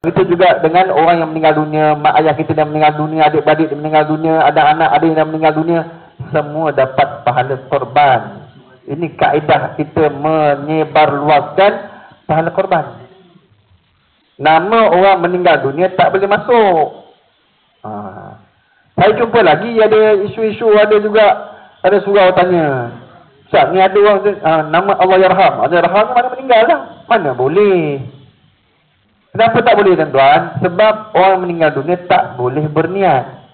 Begitu juga dengan orang yang meninggal dunia, mak ayah kita yang meninggal dunia, adik-beradik yang meninggal dunia, ada anak ada yang meninggal dunia, semua dapat pahala korban. Ini kaedah kita menyebarluaskan pahala korban. Nama orang meninggal dunia tak boleh masuk. Saya jumpa lagi ada isu-isu, ada juga ada surau tanya, Ustaz, ni ada orang nama Allah Yarham. Allah Yarham mana meninggal lah. Mana boleh. Kenapa tak boleh tuan-tuan? Sebab orang meninggal dunia tak boleh berniat.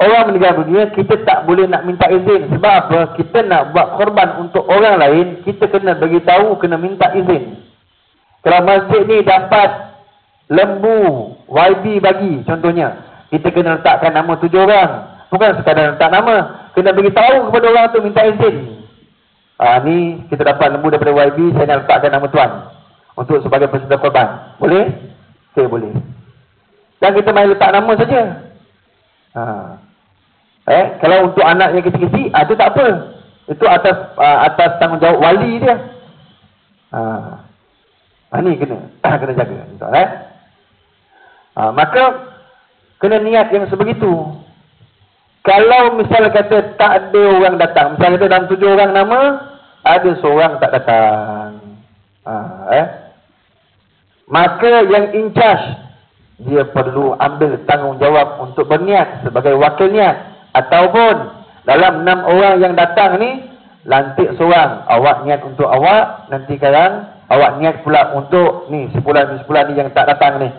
Orang meninggal dunia kita tak boleh nak minta izin. Sebab apa? Kita nak buat korban untuk orang lain, kita kena beritahu, kena minta izin. Kalau masjid ni dapat lembu YB bagi contohnya, kita kena letakkan nama 7 orang. Bukan sekadar letak nama, kena beritahu kepada orang tu, minta izin. Ni kita dapat lembu daripada YB, saya nak letakkan nama tuan untuk sebagai peserta korban. Boleh? Okey, boleh. Dan kita main letak nama saja. Kalau untuk anak yang kecil-kecil, itu tak apa. Itu atas tanggungjawab wali dia. Ni kena jaga. Maka kena niat yang sebegitu. Kalau misalnya kata tak ada orang datang, misalnya kata dalam 7 orang nama, ada seorang tak datang. Maka yang in charge, dia perlu ambil tanggungjawab untuk berniat sebagai wakil niat. Ataupun dalam 6 orang yang datang ni, lantik seorang, awak niat untuk awak, nanti sekarang awak niat pula untuk ni sebulan ni yang tak datang ni.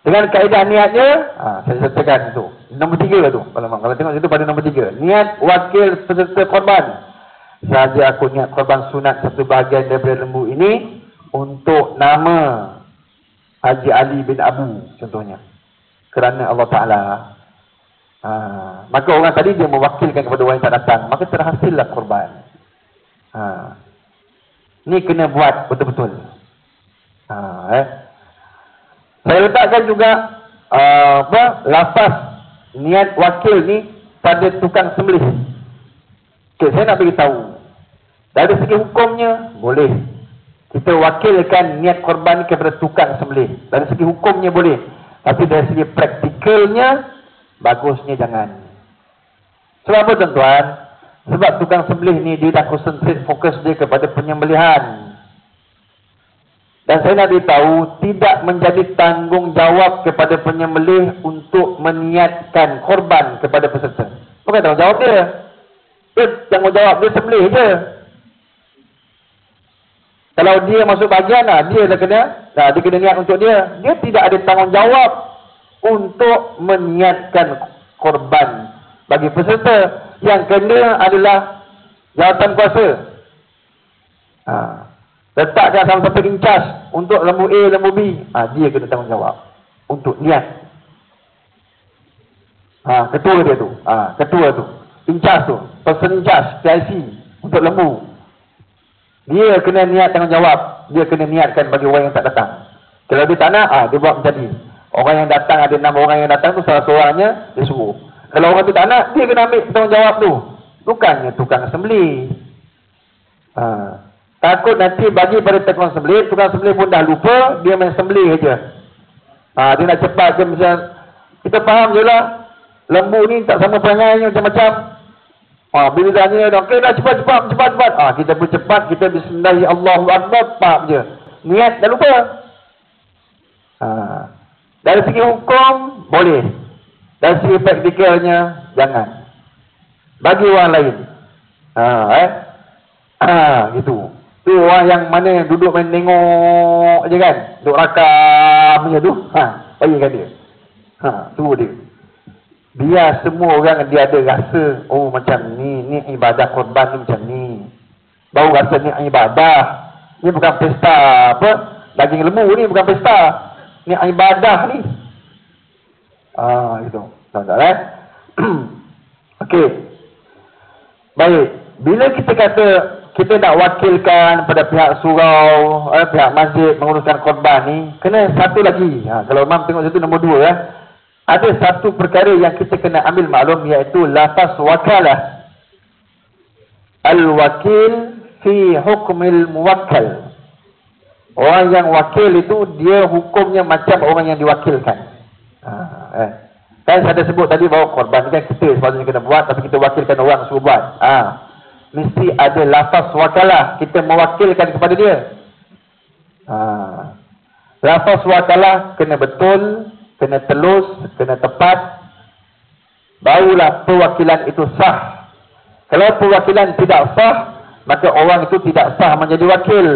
Dengan kaedah niatnya, saya sertakan tu. Nombor 3 tu. Kalau tengok situ pada nombor 3. Niat wakil peserta korban. Sahaja aku niat korban sunat satu bahagian daripada lembu ini untuk nama Haji Ali bin Abu contohnya. Kerana Allah Ta'ala. Maka orang tadi dia mewakilkan kepada orang yang tak datang. Maka terhasillah korban. Ni kena buat betul-betul. Saya letakkan juga lafaz niat wakil ni pada tukang sembelih. Okay, saya nak beritahu. Dari segi hukumnya boleh. Kita wakilkan niat korban ni kepada tukang sembelih. Dari segi hukumnya boleh. Tapi dari segi praktikalnya, bagusnya jangan. Sebab apa tuan-tuan? Sebab tukang sembelih ni dia dah konsentrate fokus dia kepada penyembelihan. Dan saya nak beritahu, tidak menjadi tanggungjawab kepada penyembelih untuk meniatkan korban kepada peserta. Bukan tanggungjawab dia. Dia tanggungjawab dia sembelih je. Kalau dia masuk bahagian dia dah kena, dia kena niat untuk dia. Dia tidak ada tanggungjawab untuk meniatkan korban bagi peserta. Yang kena adalah jawatan kuasa. Letakkan sama-sama in charge untuk lembu A, lembu B. Dia kena tanggungjawab untuk niat. Ketua dia tu. Ketua tu. In charge tu. Person in charge, PIC untuk lembu. Dia kena niat tanggungjawab. Dia kena niatkan bagi orang yang tak datang. Kalau dia tak nak, dia buat macam ni. Orang yang datang, ada 6 orang yang datang tu, salah seorangnya dia suruh. Kalau orang tu tak nak, dia kena ambil tanggungjawab tu. Bukannya tukang sembelih. Takut nanti bagi pada tukang sembelih pun dah lupa, dia main sembelih je. Dia nak cepat ke misalnya. Kita faham je lah. Lembu ni tak sama perangainya macam-macam. Bila dah ni, okey dah cepat. Kita pun cepat, kita bismillah, Allahu Akbar, cepat je. Niat dah lupa. Dari segi hukum, boleh. Dari segi praktikalnya, jangan. Bagi orang lain. Gitu. Tu orang yang mana duduk main tengok je kan. Duduk rakam je tu. Bagikan dia. Suruh dia. Biar semua orang dia ada rasa, oh macam ni ibadah korban ni macam ni. Baru rasa ni ibadah. Ni bukan pesta apa. Daging lembu ni bukan pesta. Ni ibadah ni. Itu. Tuan-tuan Okey. Baik. Bila kita kata kita nak wakilkan pada pihak surau, pihak masjid menguruskan korban ni, kena satu lagi. Kalau Imam tengok situ nombor 2 ada satu perkara yang kita kena ambil maklum, iaitu lafaz wakalah. Al-wakil fi hukmil muwakkal. Orang yang wakil itu dia hukumnya macam orang yang diwakilkan. Kan saya ada sebut tadi bahawa korban ni kan kita sepatutnya kena buat, tapi kita wakilkan orang suruh buat. Mesti ada lafaz wakalah, kita mewakilkan kepada dia. Lafaz wakalah kena betul, kena telus, kena tepat, barulah perwakilan itu sah. Kalau perwakilan tidak sah, maka orang itu tidak sah menjadi wakil.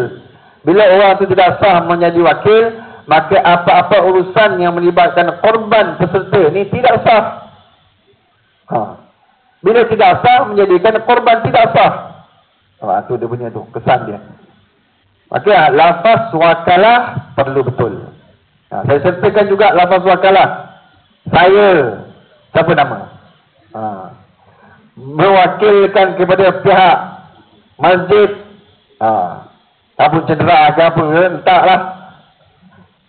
Bila orang itu tidak sah menjadi wakil, maka apa-apa urusan yang melibatkan korban peserta ni tidak sah. Bila tidak sah, menjadikan korban tidak sah. Itu dia punya tu, kesan dia. Maka lafaz wakalah perlu betul. Saya sertakan juga lafaz wakalah. Saya, siapa nama? Mewakilkan kepada pihak masjid, apa cedera ke apa, entahlah,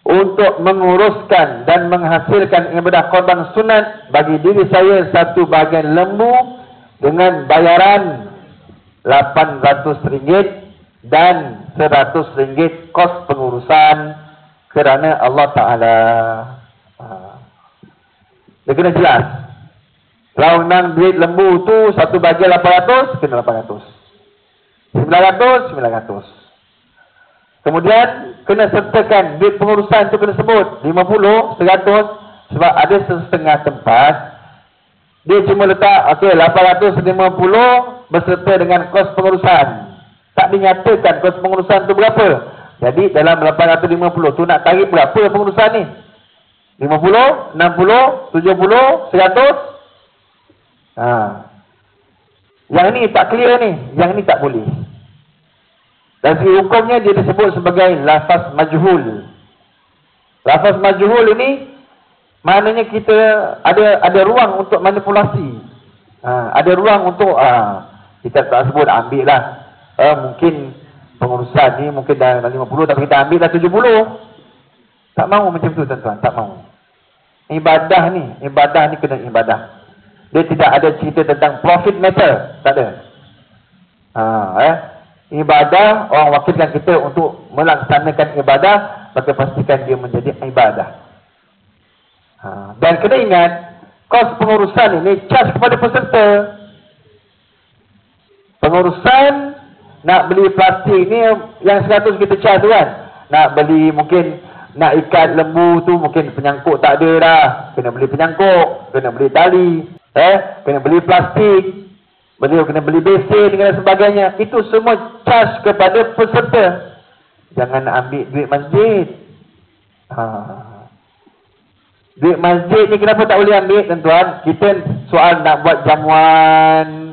untuk menguruskan dan menghasilkan ibadah korban sunat bagi diri saya satu bahagian lembu dengan bayaran RM800 dan RM100 kos pengurusan kerana Allah Ta'ala. Dia kena jelas. Kalau menang duit lembu tu satu bahagian 800, kena 800. 900. Kemudian kena sertakan duit pengurusan tu kena sebut 50, 100, sebab ada setengah tempat dia cuma letak 850 berserta dengan kos pengurusan. Tak dinyatakan kos pengurusan tu berapa. Jadi dalam 850 tu nak tarik berapa pengurusan ni? 50, 60, 70, 100. Yang ni tak clear ni, yang ni tak boleh. Dan hukumnya dia disebut sebagai lafaz majhul. Lafaz majhul ini maknanya kita ada ruang untuk manipulasi. Ada ruang untuk kita tak sebut ambil lah. Mungkin pengurusan ni mungkin dah 50 tapi kita ambil dah 70. Tak mahu macam tu tuan-tuan, tak mahu. Ibadah ni kena ibadah. Dia tidak ada cerita tentang profit matter, tak ada. Ibadah, orang wakilkan kita untuk melaksanakan ibadah, maka pastikan dia menjadi ibadah. Dan kena ingat, kos pengurusan ini charge kepada peserta. Pengurusan nak beli plastik ni yang 100 kita charge tu kan. Nak beli mungkin nak ikat lembu tu mungkin penyangkut tak ada dah. Kena beli penyangkut, kena beli tali, kena beli plastik. Beliau kena beli besen dan sebagainya. Itu semua charge kepada peserta. Jangan ambil duit masjid. Duit masjid ni kenapa tak boleh ambil tuan-tuan? Kita soal nak buat jamuan.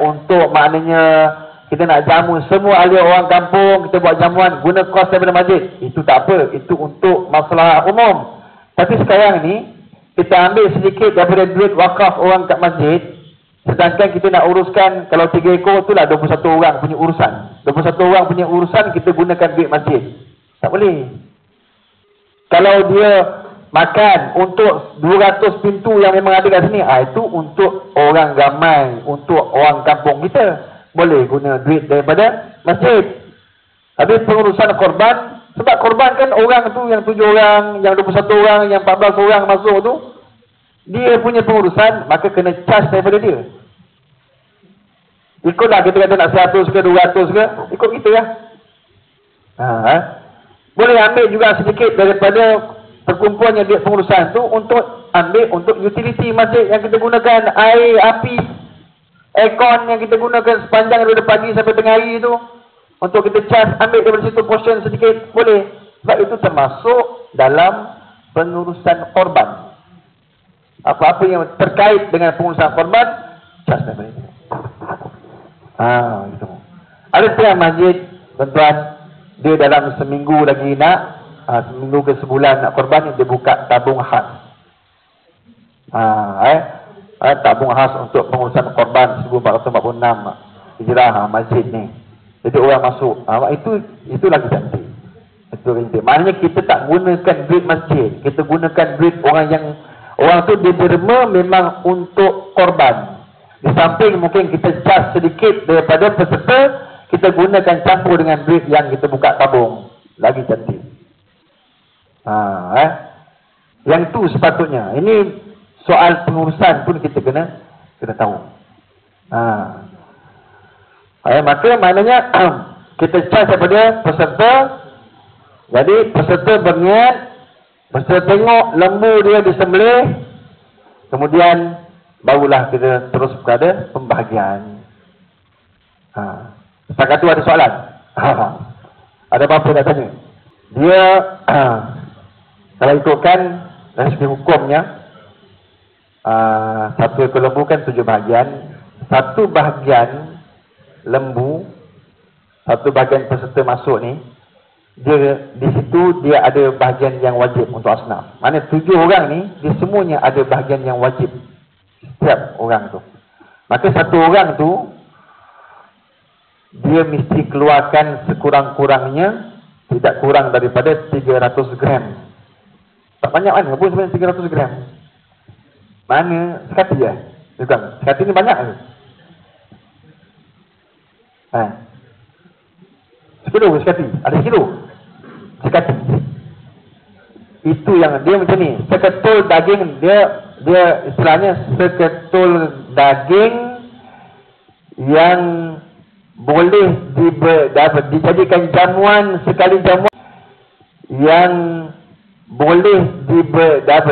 Untuk maknanya kita nak jamu semua ahli orang kampung. Kita buat jamuan guna kos daripada masjid. Itu tak apa. Itu untuk masalah umum. Tapi sekarang ni kita ambil sedikit daripada duit wakaf orang kat masjid. Sedangkan kita nak uruskan, kalau 3 ekor tu lah 21 orang punya urusan. 21 orang punya urusan kita gunakan duit masjid. Tak boleh. Kalau dia makan untuk 200 pintu yang memang ada kat sini, itu untuk orang ramai, untuk orang kampung kita. Boleh guna duit daripada masjid. Habis pengurusan korban, sebab korban kan orang tu yang 7 orang, yang 21 orang, yang 14 orang masuk tu, dia punya pengurusan, maka kena charge daripada dia. Ikutlah kita kata nak 100 ke 200 ke, ikut kita lah. Boleh ambil juga sedikit daripada terkumpulnya duit pengurusan tu untuk ambil untuk utility masjid yang kita gunakan, air, api, aircon yang kita gunakan sepanjang daripada pagi sampai tengah hari tu, untuk kita charge, ambil daripada situ portion sedikit, boleh. Sebab itu termasuk dalam pengurusan korban. Apa-apa yang terkait dengan pengurusan korban, charge daripada itu. Gitu. Ada setengah masjid, tuan-tuan, dia dalam seminggu lagi nak, seminggu ke sebulan nak korban, dia buka tabung khas. Tabung khas untuk pengurusan korban 1446 Hijrah masjid ni. Jadi orang masuk. Itu lagi cantik. Itu lagi cantik. Maknanya kita tak gunakan duit masjid, kita gunakan duit orang yang orang tu dia derma memang untuk korban. Di samping mungkin kita charge sedikit daripada peserta, kita gunakan campur dengan duit yang kita buka tabung. lagi cantik. Yang tu sepatutnya. Ini soal pengurusan pun kita kena tahu. Maka maknanya kita charge daripada peserta. Jadi peserta berniat, peserta tengok lembu dia disembelih, kemudian barulah kita terus kepada pembahagian. Setakat tu ada soalan? Ada apa-apa nak tanya? Dia kalau ikutkan dari segi hukumnya, satu ekor lembu kan 7 bahagian. Satu bahagian lembu, satu bahagian peserta masuk ni, dia di situ dia ada bahagian yang wajib untuk asnaf. Mana 7 orang ni, dia semuanya ada bahagian yang wajib setiap orang tu. Maka satu orang tu dia mesti keluarkan sekurang-kurangnya tidak kurang daripada 300 gram. Tak banyak mana pun sebenarnya 300 gram. Mana sekati je? Bukan. Sekati ni banyak ke? Sekilo ke sekati? Ada sekilo? Sekati. Itu yang dia macam ni. Seketul daging, dia istilahnya seketul daging yang boleh dijadikan jamuan sekali jamuan, yang boleh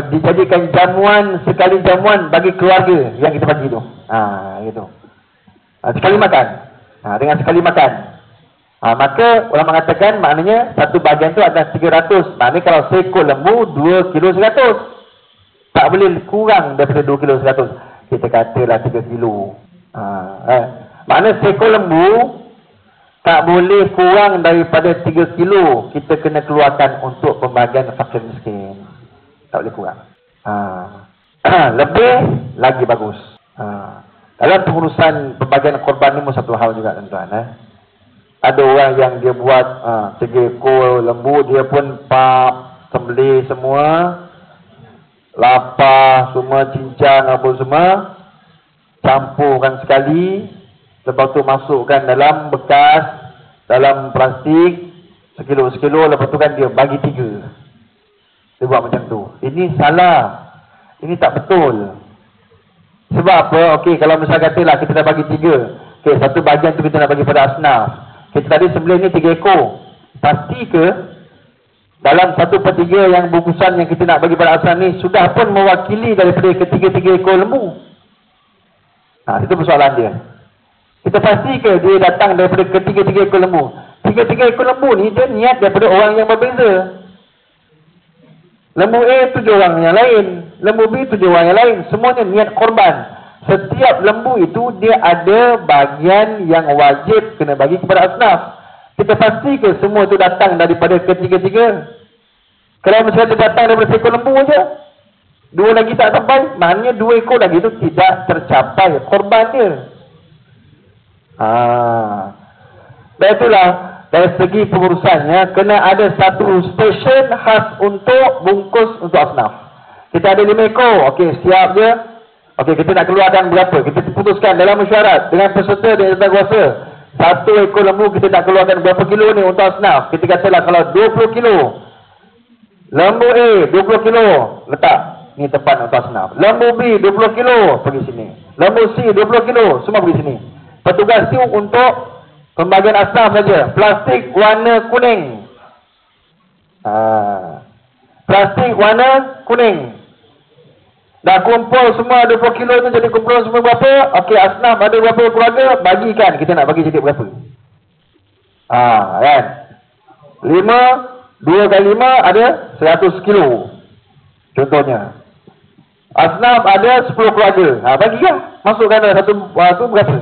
dijadikan jamuan sekali jamuan bagi keluarga yang kita bagi tu. Gitu. Sekali makan. Dengan sekali makan. Maka ulama mengatakan maknanya satu bahagian tu ada 300. Maknanya kalau seekor lembu 2 kilo 100. Tak boleh kurang daripada 2 kilo 100. Kita katalah 3 kilo. Maknanya seekor lembu tak boleh kurang daripada 3 kilo. Kita kena keluarkan untuk pembagian fakir miskin. Tak boleh kurang. Lebih lagi bagus. Dalam pengurusan pembagian korban ni satu hal juga tuan-tuan. Ada orang yang dia buat 3 ekor lembu, dia pun sembelih semua, lapar semua, cincang apa semua, campurkan sekali, lepas tu masukkan dalam bekas, dalam plastik, sekilo-sekilo, lepas tu kan dia bagi 3. Dia buat macam tu. Ini salah. Ini tak betul. Sebab apa? Okey, kalau misalnya katalah kita dah bagi 3. Okey, satu bahagian tu kita nak bagi pada asnaf. Kita tadi sembelih ni 3 ekor. Pasti ke dalam 1/3 yang bungkusan yang kita nak bagi pada asnaf ni sudah pun mewakili daripada ketiga-tiga ekor lembu? Itu persoalan dia. Kita pasti ke dia datang daripada ketiga-tiga ekor lembu? 3 ekor lembu ni dia niat daripada orang yang berbeza. Lembu A 7 orang yang lain, lembu B 7 orang yang lain, semuanya niat korban. Setiap lembu itu dia ada bahagian yang wajib kena bagi kepada asnaf. Kita pasti ke semua itu datang daripada ketiga-tiga? Kalau misalnya dia datang daripada seekor lembu saja, 2 lagi tak sampai, maknanya 2 ekor lagi itu tidak tercapai korban dia. Dan itulah dari segi pengurusannya kena ada satu stesen khas untuk bungkus untuk asnaf. Kita ada 5 ekor, okey, siap je. Okey, kita nak keluarkan berapa? Kita putuskan dalam mesyuarat dengan peserta dan tentangkuasa. 1 ekor lembu kita nak keluarkan berapa kilo ni untuk asnaf? Kita katalah kalau 20 kilo. Lembu A 20 kilo, letak ni tempat untuk asnaf. Lembu B 20 kilo, pergi sini. Lembu C 20 kilo, semua pergi sini. Petugas tu untuk pembagian asnaf saja. Plastik warna kuning. Plastik warna kuning. Dah kumpul semua 20 kilo tu jadi kumpul semua berapa? Okey, asnaf ada berapa keluarga? Bagikan. Kita nak bagi jadi berapa? Kan? 2 kali 5 ada 100 kilo. Contohnya. Asnaf ada 10 keluarga. Bagikan. Masukkan dalam satu berapa?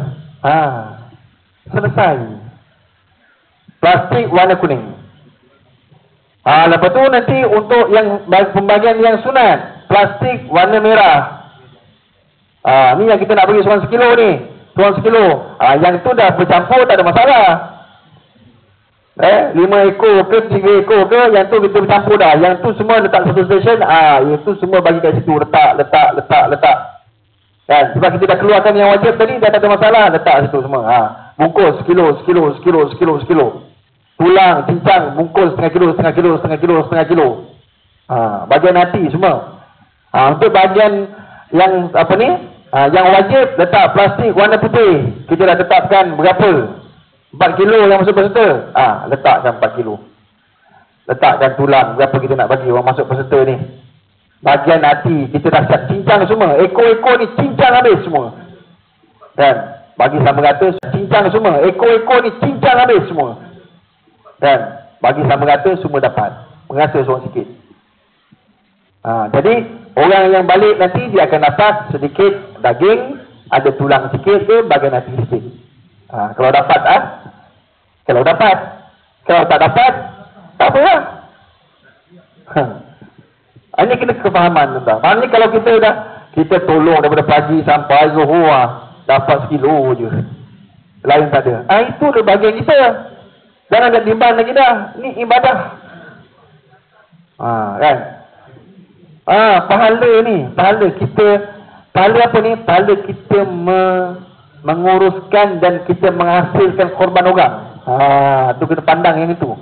Selesai. Plastik warna kuning. Lepas tu nanti untuk yang pembagian yang sunat. Plastik warna merah. Ni yang kita nak bagi seorang sekilo ni. Seorang sekilo. Yang tu dah bercampur, tak ada masalah. 5 ekor ke 3 ekor ke, yang tu kita bercampur dah. Yang tu semua letak satu stesen. Yang tu semua bagi kat situ. Letak. Kan? Sebab kita dah keluarkan yang wajib tadi, dah tak ada masalah. Letak situ semua. Bungkus sekilo. tulang, cincang, bungkus setengah kilo. Bahagian hati semua. Untuk bahagian yang apa ni? Yang wajib letak plastik warna putih. Kita dah tetapkan berapa? 4 kilo yang masuk peserta. Letakkan 4 kilo. Letakkan tulang berapa kita nak bagi orang masuk peserta ni. Bahagian hati kita dah siap cincang semua. Ekor-ekor ni cincang habis semua. Dan bagi sama rata cincang semua. Ekor-ekor ni cincang habis semua. Dan bagi sama rata semua dapat. Merasa seorang sikit. Jadi orang yang balik nanti dia akan dapat sedikit daging, ada tulang sikit ke, bahagian hati sikit. Kalau dapat kalau dapat. Kalau tak dapat, tak apa lah. Ini kena kefahaman tuan. Maknanya kalau kita tolong daripada pagi sampai zuhur, dapat sekilo je. Lain tak ada. Itu adalah bahagian kita. Jangan nak timbang lagi dah. Ni ibadah. Kan? Pahala ni. Pahala apa ni? Pahala kita menguruskan dan kita menghasilkan korban orang. Tu kita pandang yang itu.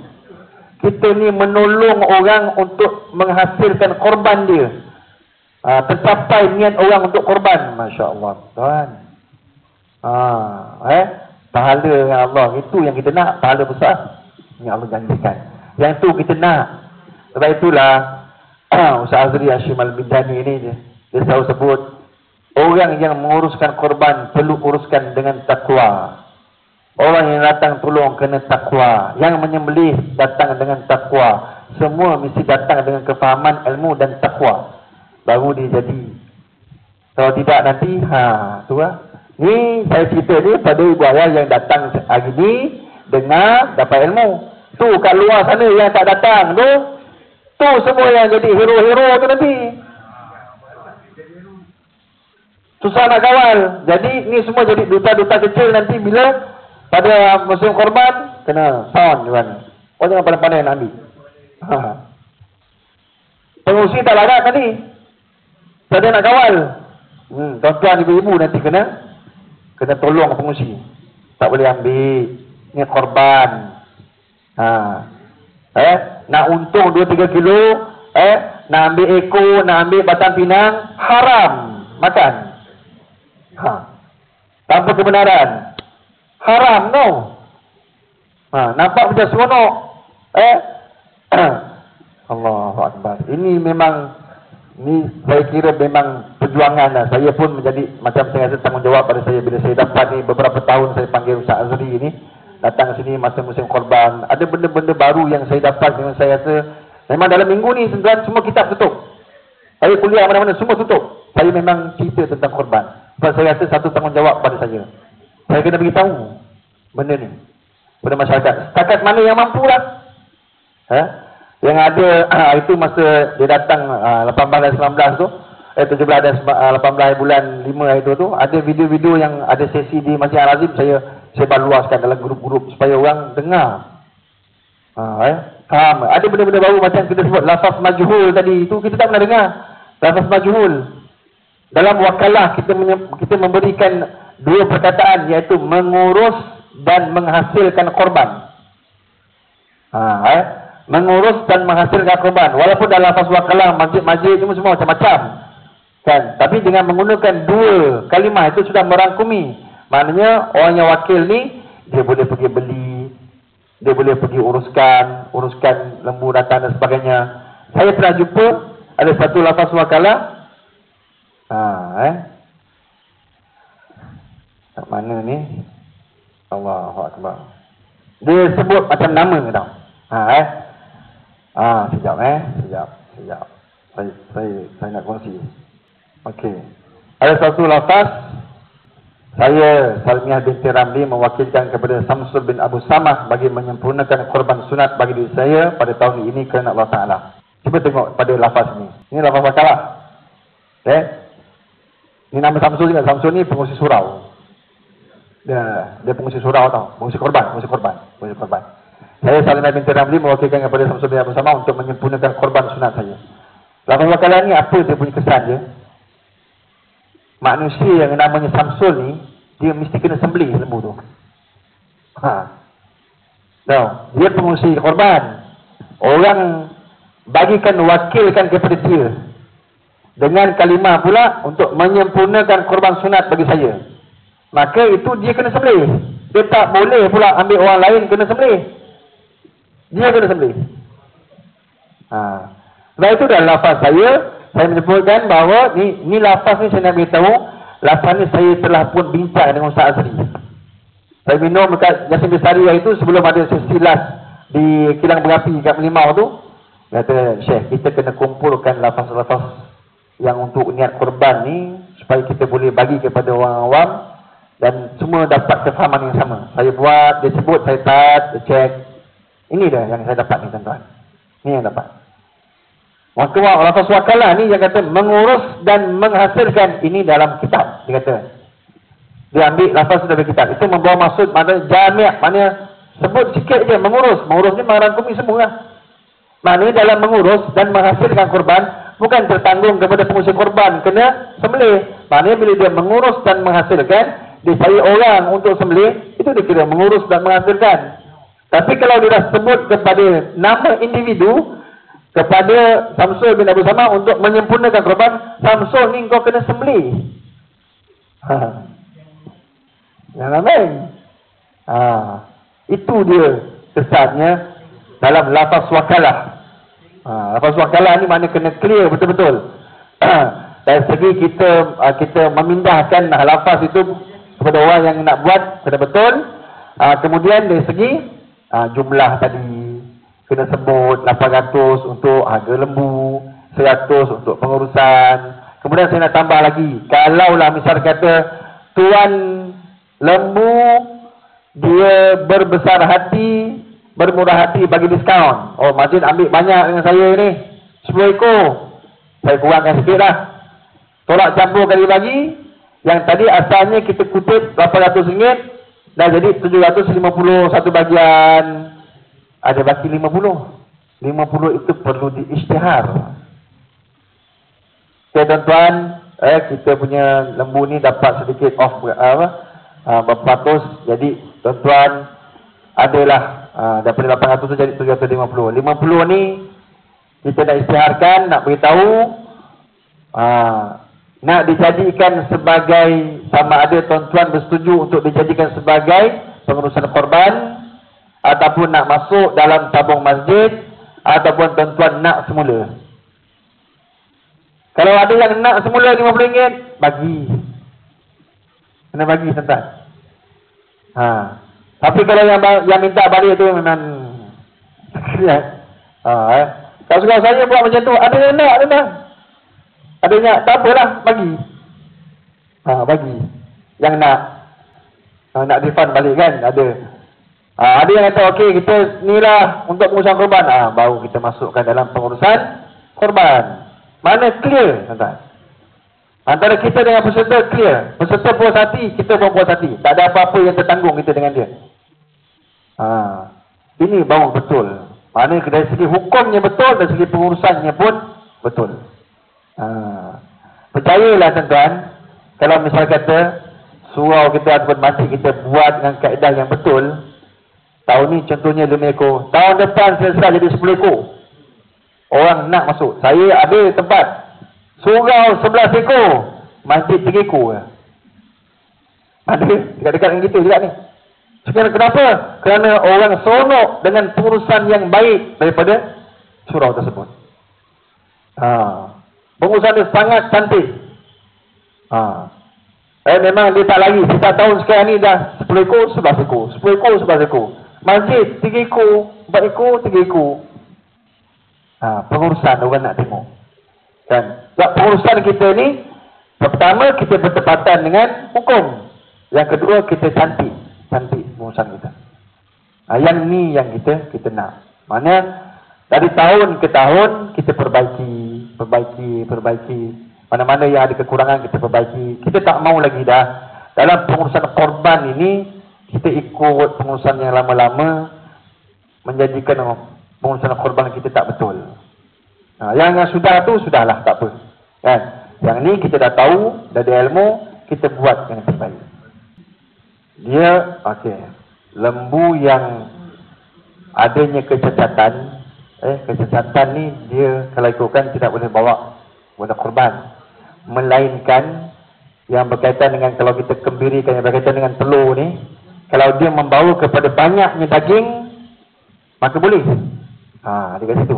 Kita ni menolong orang untuk menghasilkan korban dia. Tercapai niat orang untuk korban. Masya Allah. Tuan. Pahala yang Allah. Itu yang kita nak. Pahala besar. Yang Allah janjikan. Yang tu kita nak. Sebab itulah Ustaz Azri Hashim Al-Bidani ini dia selalu sebut, orang yang menguruskan korban perlu uruskan dengan takwa. Orang yang datang tolong kena takwa. Yang menyembelih datang dengan takwa. Semua mesti datang dengan kefahaman ilmu dan takwa. Baru dia jadi. Kalau tidak nanti, tu lah. Ni saya cerita ni pada ibu ayah yang datang hari ni, dengar, dapat ilmu. Tu kat luar sana yang tak datang tu, tu semua yang jadi hero-hero tu nanti. Susah nak kawal. Jadi ni semua jadi duta-duta kecil nanti bila pada musim korban, kena sound tuan. Orang jangan pandai-pandai nak ambil. Pengurusi tak larat tadi. Tak ada nak kawal. Tuan-tuan ibu-ibu nanti kena tolong pengurusi. Tak boleh ambil. Ni korban. Nak untung 2-3 kilo, nak ambil ekor, nak ambil batang pinang, haram makan. Tanpa kebenaran. Haram tau. Nampak macam seronok. Allahu Akbar. Ini memang, ni saya kira memang perjuangan lah. Saya pun menjadi macam saya rasa tanggungjawab pada saya bila saya dapat ni beberapa tahun saya panggil Ustaz Azri ni datang sini masa musim korban. Ada benda-benda baru yang saya dapat yang saya rasa memang dalam minggu ni semua kitab tutup. Saya kuliah mana-mana semua tutup. Saya memang cerita tentang korban. Sebab saya rasa satu tanggungjawab pada saya. Saya kena beritahu benda ni pada masyarakat. Setakat mana yang mampu lah. Yang ada itu masa dia datang 18 dan 19 tu, 17 dan 18 bulan 5 itu tu, ada video-video yang ada sesi di Masjid Al-Azim saya luaskan dalam grup-grup supaya orang dengar. Faham. Ada benda-benda baru macam kita sebut lafaz majhul tadi, itu kita tak pernah dengar. Lafaz majhul. Dalam wakalah kita memberikan dua perkataan, iaitu mengurus dan menghasilkan korban. Mengurus dan menghasilkan korban. Walaupun dalam lafaz wakalah, masjid-masjid itu semua macam-macam. Kan? Tapi dengan menggunakan dua kalimah itu sudah merangkumi. Maknanya orang yang wakil ni, dia boleh pergi beli, dia boleh pergi uruskan lembu datang dan sebagainya. Saya pernah jumpa ada satu lafaz wakalah. Kat mana ni? Allahu Akbar. Dia sebut macam nama tau. Sekejap. Saya nak kongsi. Okey. Ada satu lafaz, saya Salmiah binti Ramli mewakilkan kepada Samsul bin Abu Samah bagi menyempurnakan korban sunat bagi diri saya pada tahun ini kerana Allah Ta'ala. Cuba tengok pada lafaz ni. Ini lafaz wakalah. Ini nama Samsul juga. Samsul ni pengurusi surau. Dia pengurusi surau tau. Pengurusi korban. Saya Salmiah binti Ramli mewakilkan kepada Samsul bin Abu Samah untuk menyempurnakan korban sunat saya. Lafaz wakalah ni apa dia punya kesan dia? Manusia yang namanya Samsul ni, dia mesti kena sembelih lembu tu. No, dia pengusi korban. Orang bagikan, wakilkan kepada dia dengan kalimah pula untuk menyempurnakan korban sunat bagi saya. Maka itu dia kena sembelih. Dia tak boleh pula ambil orang lain kena sembelih. Dia kena sembelih. Sebab itu dalam lafaz saya menyebutkan bahawa ni lafaz ni saya nak beritahu, lafaz ni saya telah pun bincang dengan Ustaz Azri. Saya minum dekat Yasin Bestari hari itu sebelum ada sesi last di kilang berapi kat Melimau tu. Kata, Syekh, kita kena kumpulkan lafaz-lafaz yang untuk niat korban ni supaya kita boleh bagi kepada orang awam dan semua dapat kefahaman yang sama. Saya buat, dia sebut, saya type, dia check. Ini dah yang saya dapat ni, tuan-tuan. Ni yang dapat. Maka lafaz wakalah ni yang kata mengurus dan menghasilkan, ini dalam kitab. Dia kata, dia ambil lafaz dari kitab. Itu membawa maksud maknanya jami', maknanya sebut sikit je, mengurus. Mengurus ni merangkumi semua lah. Maknanya dalam mengurus dan menghasilkan korban, bukan tertanggung kepada pengusi korban kena sembelih. Maknanya bila dia mengurus dan menghasilkan, dia cari orang untuk sembelih, itu dikira mengurus dan menghasilkan. Tapi kalau dia dah sebut kepada nama individu, kepada Samsul bin Abu Sama untuk menyempurnakan korban, Samsul ni kau kena sembelih. Jangan main. Itu dia kesannya dalam lafaz wakalah. Lafaz wakalah ni maknanya kena clear betul-betul. Dari segi kita memindahkan lafaz itu kepada orang yang nak buat kena betul. Kemudian dari segi jumlah tadi kena sebut 800 untuk harga lembu, 100 untuk pengurusan. Kemudian saya nak tambah lagi, kalaulah misal kata tuan lembu dia berbesar hati, bermurah hati bagi diskaun. Oh, masjid ambil banyak dengan saya ni, 10 ekor. Saya kurangkan sikit lah. Tolak campur kali bagi. Yang tadi asalnya kita kutip RM800, dah jadi 750 satu bagian. Ada baki 50. 50 itu perlu diisytihar. Okay, tuan-tuan, kita punya lembu ni dapat sedikit off berapa ratus. Jadi tuan-tuan adalah daripada 800 tu jadi 750. 50 ni kita nak isytiharkan, nak beritahu nak dijadikan sebagai, sama ada tuan-tuan bersetuju untuk dijadikan sebagai pengurusan korban, ataupun nak masuk dalam tabung masjid, ataupun tuan-tuan nak semula. Kalau ada yang nak semula RM50, bagi. Kena bagi, tuan-tuan. Tapi kalau yang minta balik tu memang kalau suka saya buat macam tu, ada yang nak, ada yang nak, tak apalah, bagi. Bagi. Yang nak refund balik kan, ada. Ada yang kata, okey, kita ni lah untuk pengurusan korban. Baru kita masukkan dalam pengurusan korban. Mana clear, tuan-tuan? Antara kita dengan peserta clear. Peserta puas hati, kita pun puas hati. Tak ada apa-apa yang tertanggung kita dengan dia. Ini baru betul. Maknanya dari segi hukumnya betul, dari segi pengurusannya pun betul. Percayalah, tuan-tuan, kalau misal kata surau kita ataupun masjid kita buat dengan kaedah yang betul, tahun ni contohnya 5 ekor, tahun depan selesai jadi 10 ekor. Orang nak masuk. Saya ada tempat surau 11 ekor, masjid 3 ekor. Ada dekat-dekat dengan kita juga ni. Sekarang kenapa? Kerana orang seronok dengan pengurusan yang baik daripada surau tersebut. Pengurusan dia sangat cantik. Memang dia tak lagi. Setiap tahun sekarang ni dah 10 ekor, 11 ekor. 10 ekor, 11 ekor. Masjid 3 ekor, 4 ekor, 3 ekor. Pengurusan orang nak tengok. Kan? Sebab pengurusan kita ni, pertama kita bertepatan dengan hukum. Yang kedua kita cantik pengurusan kita. Yang ni yang kita nak. Maknanya dari tahun ke tahun kita perbaiki. Mana-mana yang ada kekurangan kita perbaiki. Kita tak mau lagi dah dalam pengurusan korban ini kita ikut pengurusan yang lama-lama, menjanjikan pengurusan korban kita tak betul. Yang sudah tu sudahlah, tak apa. Kan? Yang ni kita dah tahu, dah ada ilmu, kita buat yang terbaik. Dia okey. Lembu yang adanya kecacatan, kecacatan ni dia kalau ikutkan tidak boleh bawa korban. Melainkan yang berkaitan dengan kalau kita kembirikan yang berkaitan dengan telur ni, kalau dia membawa kepada banyaknya daging, maka boleh. Dia kat situ.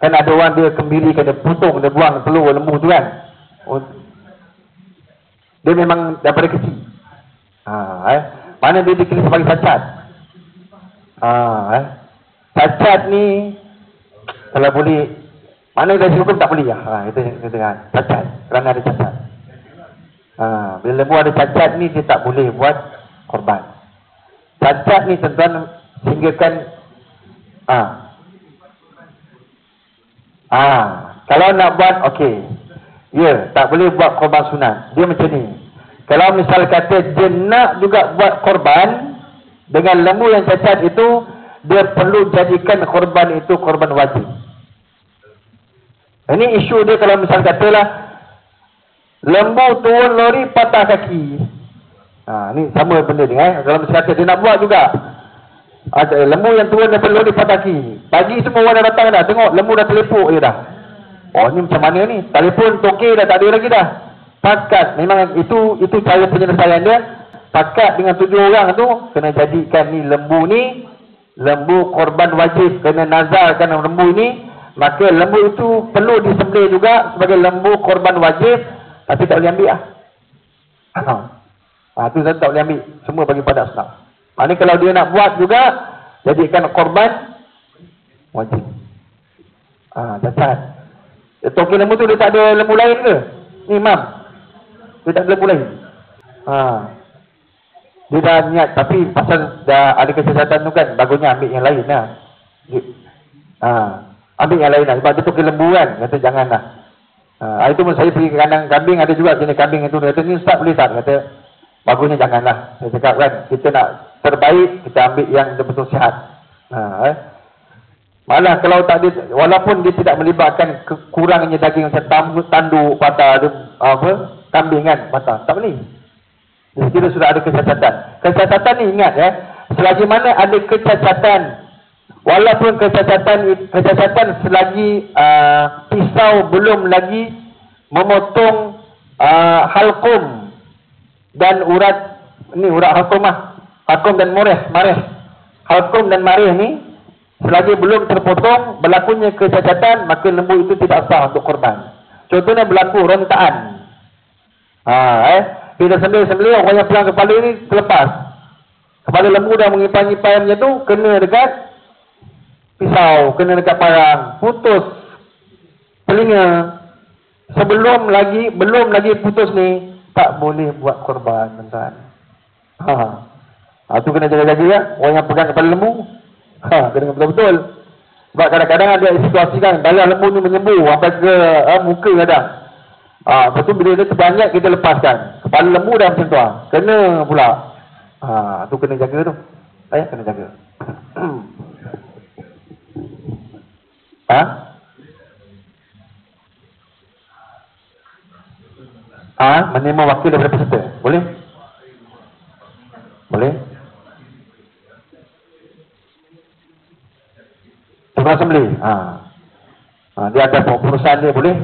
Kan ada orang dia kembirikan, dia potong, dia buang telur lembu tu kan. Dia memang daripada kecil. Mana dia dikira sebagai cacat. Cacat ni kalau boleh, mana dari hukum tak boleh lah. Itu kan cacat, kerana ada cacat. Bila lembu ada cacat ni dia tak boleh buat korban. Cacat ni tuan-tuan sehinggakan kalau nak buat okey. Ya, tak boleh buat korban sunat. Dia macam ni. Kalau misal kata dia nak juga buat korban dengan lembu yang cacat itu, dia perlu jadikan korban itu korban wajib. Ini isu dia kalau misal katalah lembu turun lori patah kaki. Ni sama benda ni Kalau misal kata dia nak buat juga. Lembu yang turun daripada lori patah kaki. Pagi semua orang dah datang dah. Tengok lembu dah terlepuk je dah. Ni macam mana ni? Telefon tokey dah tak ada lagi dah. Pakat. Memang itu cara penyelesaian dia. Pakat dengan 7 orang tu, kena jadikan ni lembu korban wajib. Kena nazarkan lembu ini. Maka lembu itu perlu disembelih juga sebagai lembu korban wajib. Tapi tak boleh ambil lah. Itu saya tak boleh ambil. Semua bagi pada asnaf. Ini kalau dia nak buat juga, jadikan korban wajib. Cacat. Tokey lembu tu dia tak ada lembu lain ke? Ni Imam. Dia tak ada lembu lain. Dia dah niat. Tapi pasal dah ada kesesatan tu kan, bagusnya ambil yang lain lah. Ambil yang lain lah. Sebab dia tokey lembu kan. Kata janganlah. Itu pun saya pergi ke kandang kambing, ada juga jenis kambing itu. Dia kata ni Ustaz boleh tak? Kata bagusnya janganlah. Saya cakap kan, kita nak terbaik, kita ambil yang betul-betul sihat. Malah kalau tak dia, walaupun dia tidak melibatkan kurangnya daging macam tanduk patah kambing kan patah, tak boleh. Jadi kita sudah ada kecacatan. Kecacatan ni ingat selagi mana ada kecacatan, walaupun kecacatan selagi pisau belum lagi memotong halqum dan urat halqum halqum dan marih. Halqum dan marih ni selagi belum terpotong, berlakunya kecacatan, maka lembu itu tidak sah untuk korban. Contohnya berlaku rontaan. Kita sembelih orang yang pelang kepala ni terlepas. Kepala lembu dah mengipai-ngipai macam tu, kena dekat pisau, kena dekat parang, putus telinga. Belum lagi putus ni, tak boleh buat korban, tuan-tuan. Itu kena jaga-jaga ya. Orang yang pegang kepala lembu, kena betul-betul. Sebab kadang-kadang ada situasi kan, balas lembu ni menyembuh sampai ke muka kadang. Lepas tu bila dia terbanyak, kita lepaskan. Kepala lembu dah macam tu kena pula. Tu kena jaga tu. Kena jaga. Menerima wakil daripada peserta. Boleh? Boleh? Tukang sembelih. Dia ada perusahaan dia, boleh?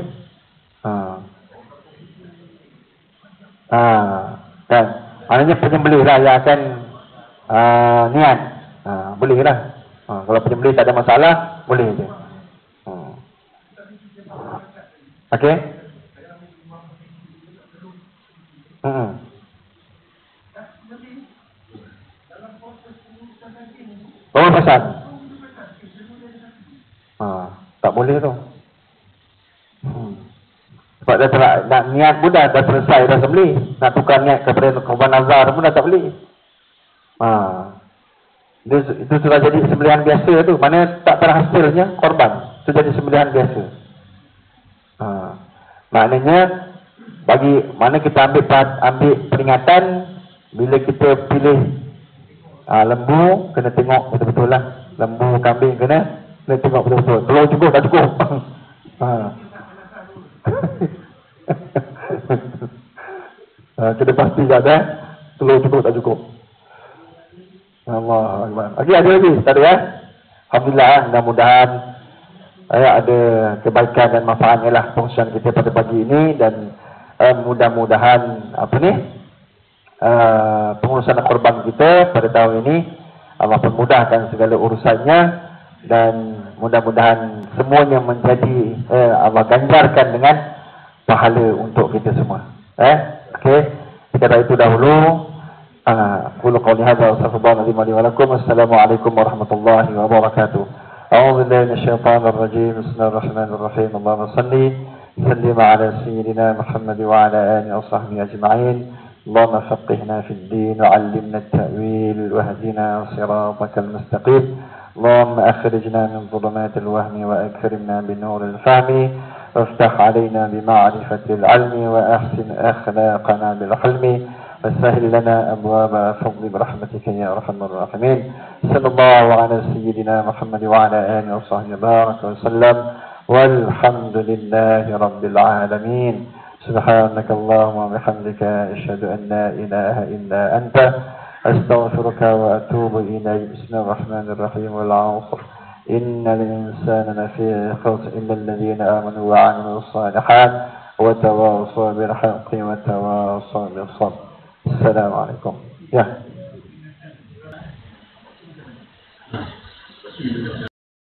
Kan? Maknanya penyembelih lah yang akan niat. Boleh lah. Kalau penyembelih tak ada masalah, boleh je. Okey? Oh, pasal. Tak boleh tu. Sebab dia telah nak niat pun dah selesai dah sembelih. Nak tukar niat kepada korban nazar pun dah tak boleh. Itu sudah jadi sembelihan biasa tu. Mana tak terhasilnya korban. Itu jadi sembelihan biasa. Maknanya bagi mana kita ambil peringatan bila kita pilih lembu, kena tengok betul-betul lah. Lembu, kambing kena tengok betul-betul. Telur cukup tak cukup. Kena pasti ada telur cukup tak cukup. Allah Akbar. Okey, ada lagi? Tak ada Alhamdulillah, mudah-mudahan ada kebaikan dan manfaatnya lah perkongsian kita pada pagi ini, dan mudah-mudahan pengurusan korban kita pada tahun ini Allah permudahkan segala urusannya, dan mudah-mudahan semuanya menjadi Allah ganjarkan dengan pahala untuk kita semua. Okey, kita itu dahulu. Qul qawli hadza wa astaghfirullaha li wa lakum. Assalamualaikum warahmatullahi wabarakatuh. أعوذ بالله من الشيطان الرجيم. بسم الله الرحمن الرحيم. اللهم صل وسلم على سيدنا محمد وعلى آله وصحبه أجمعين. اللهم فقهنا في الدين وعلمنا التأويل واهدنا صراطك المستقيم. اللهم أخرجنا من ظلمات الوهم وأكرمنا بنور الفهم، وافتح علينا بمعرفة العلم، وأحسن أخلاقنا بالحلم، وسهل لنا أبواب فضل برحمتك يا أرحم الراحمين. صلى الله على سيدنا محمد وعلى آله وصحبه بارك وسلم، والحمد لله رب العالمين. سبحانك اللهم وبحمدك أشهد أن لا إله إلا أنت أستغفرك وأتوب إليك. بسم الله الرحمن الرحيم. والعصر إن الإنسان لفي خسر إلا الذين آمنوا وعملوا الصالحات وتواصوا بالحق وتواصوا بالصبر. السلام عليكم. Ya.